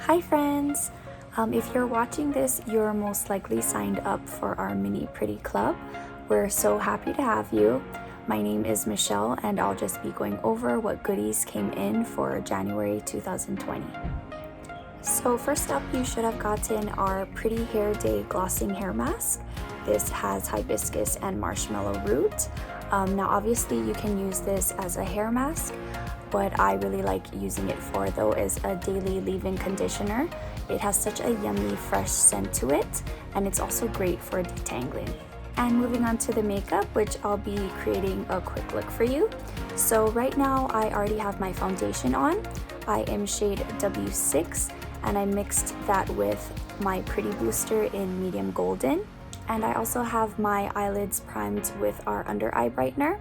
Hi friends! If you're watching this, you're most likely signed up for our mini pretty club. We're so happy to have you. My name is Michelle and I'll just be going over what goodies came in for January 2020. So first up, you should have gotten our Pretty Hair Day Glossing Hair Mask. This has hibiscus and marshmallow root. Now obviously you can use this as a hair mask. What I really like using it for though is a daily leave-in conditioner. It has such a yummy fresh scent to it, and it's also great for detangling. And moving on to the makeup, which I'll be creating a quick look for you. So right now I already have my foundation on. I am shade W6 and I mixed that with my Pretty Booster in medium golden. And I also have my eyelids primed with our under eye brightener.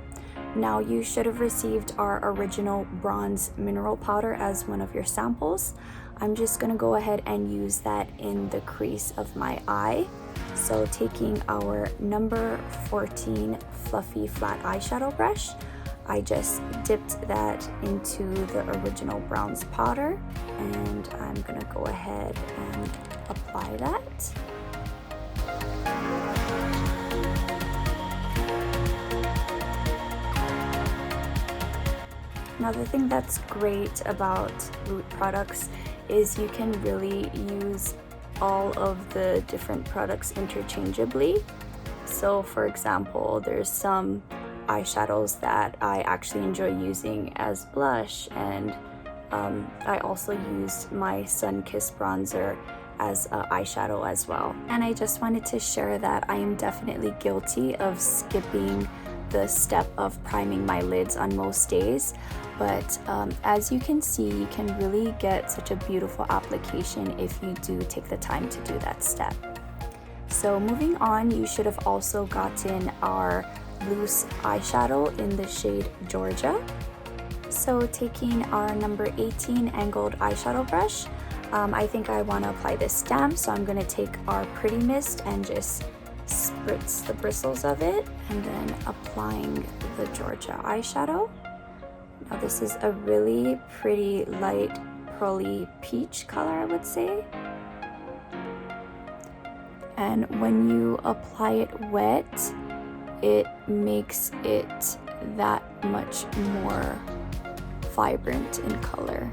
Now you should have received our original bronze mineral powder as one of your samples. I'm just gonna go ahead and use that in the crease of my eye. So taking our number 14 fluffy flat eyeshadow brush, I just dipped that into the original bronze powder and I'm gonna go ahead and apply that. Now the thing that's great about root products is you can really use all of the different products interchangeably. So for example, there's some eyeshadows that I actually enjoy using as blush, and I also used my Sun Kiss bronzer as an eyeshadow as well. And I just wanted to share that I am definitely guilty of skipping the step of priming my lids on most days, but as you can see, you can really get such a beautiful application if you do take the time to do that step. So moving on, you should have also gotten our loose eyeshadow in the shade Georgia. So taking our number 18 angled eyeshadow brush, I think I want to apply this damp, so I'm going to take our Pretty Mist and just spritz the bristles of it, and then applying the Georgia eyeshadow. Now this is a really pretty light pearly peach color, I would say. And when you apply it wet, it makes it that much more vibrant in color.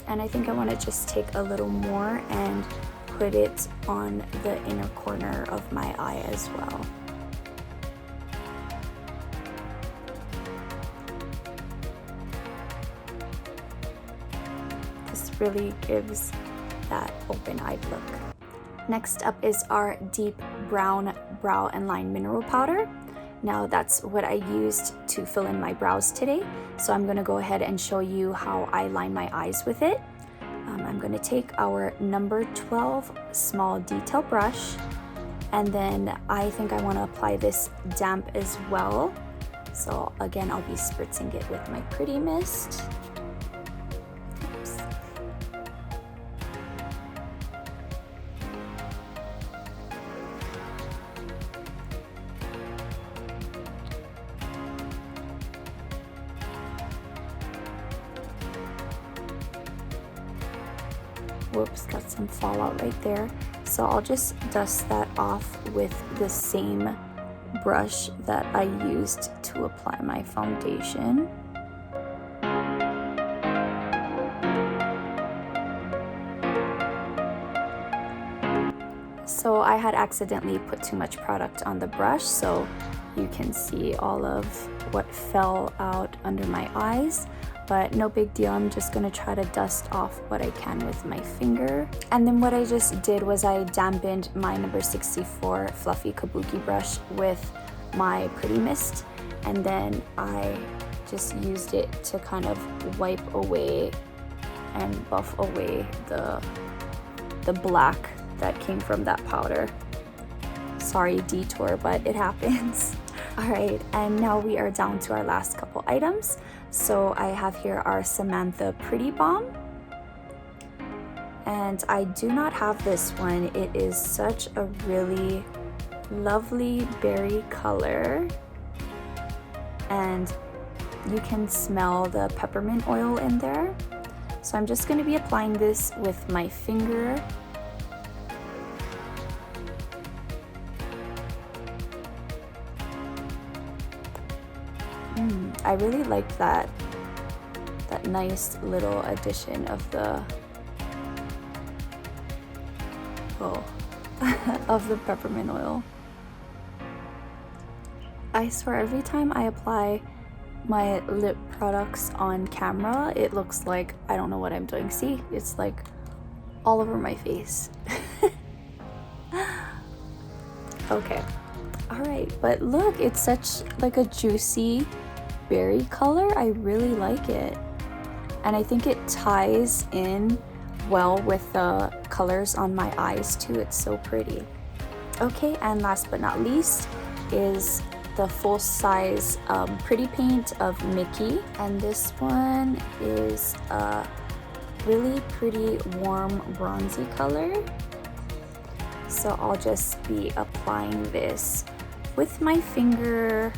And I think I want to just take a little more and put it on the inner corner of my eye as well. This really gives that open-eyed look. Next up is our deep brown brow and line mineral powder. Now that's what I used to fill in my brows today. So I'm gonna go ahead and show you how I line my eyes with it. I'm gonna take our number 12 small detail brush, and then I think I wanna apply this damp as well. So again, I'll be spritzing it with my Pretty Mist. Oops. Whoops, got some fallout right there. So I'll just dust that off with the same brush that I used to apply my foundation. So I had accidentally put too much product on the brush, so you can see all of what fell out under my eyes. But no big deal, I'm just gonna try to dust off what I can with my finger. And then what I just did was I dampened my number 64 fluffy kabuki brush with my Pretty Mist, and then I just used it to kind of wipe away and buff away the black that came from that powder. Sorry, detour, but it happens. All right, and now we are down to our last couple items. So I have here our Samantha Pretty Balm. And I do not have this one. It is such a really lovely berry color, and you can smell the peppermint oil in there. So I'm just going to be applying this with my finger. I really like that nice little addition of the of the peppermint oil. I swear every time I apply my lip products on camera, it looks like I don't know what I'm doing. See, it's like all over my face. Okay, all right, but look, it's such like a juicy berry color. I really like it, and I think it ties in well with the colors on my eyes too. It's so pretty. Okay, and last but not least is the full-size pretty paint of Mickey, and this one is a really pretty warm bronzy color. So I'll just be applying this with my finger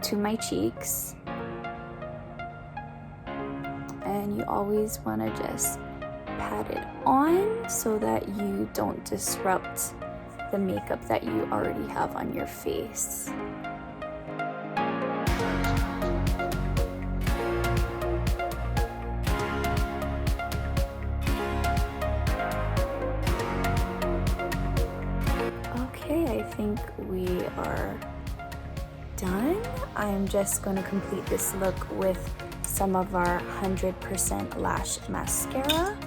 to my cheeks, and you always want to just pat it on so that you don't disrupt the makeup that you already have on your face. Okay, I think we are done. I'm just going to complete this look with some of our 100% lash mascara.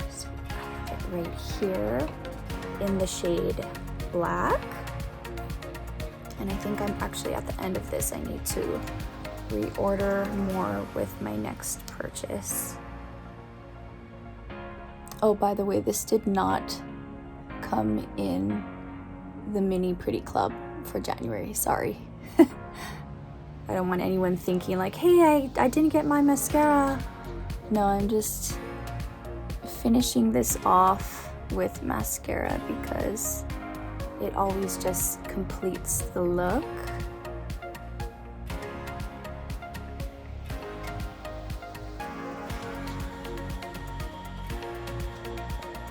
So I have it right here in the shade Black, and I think I'm actually at the end of this. I need to reorder more with my next purchase. Oh, by the way, this did not come in the mini pretty club for January, sorry. I don't want anyone thinking like, hey, I didn't get my mascara. No, I'm just finishing this off with mascara because it always just completes the look.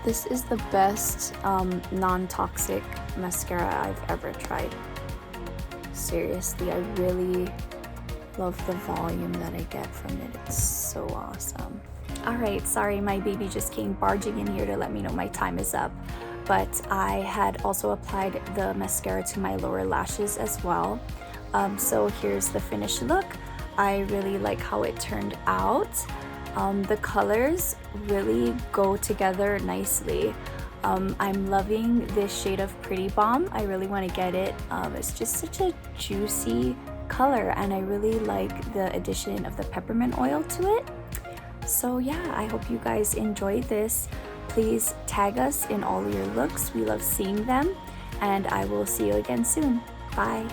This is the best non-toxic mascara I've ever tried. Seriously, I really love the volume that I get from it. It's so awesome. All right, sorry, my baby just came barging in here to let me know my time is up. But I had also applied the mascara to my lower lashes as well. So here's the finished look. I really like how it turned out. The colors really go together nicely. I'm loving this shade of Pretty Bomb. I really want to get it. It's just such a juicy color, and I really like the addition of the peppermint oil to it. So yeah, I hope you guys enjoyed this. Please tag us in all your looks. We love seeing them, and I will see you again soon. Bye.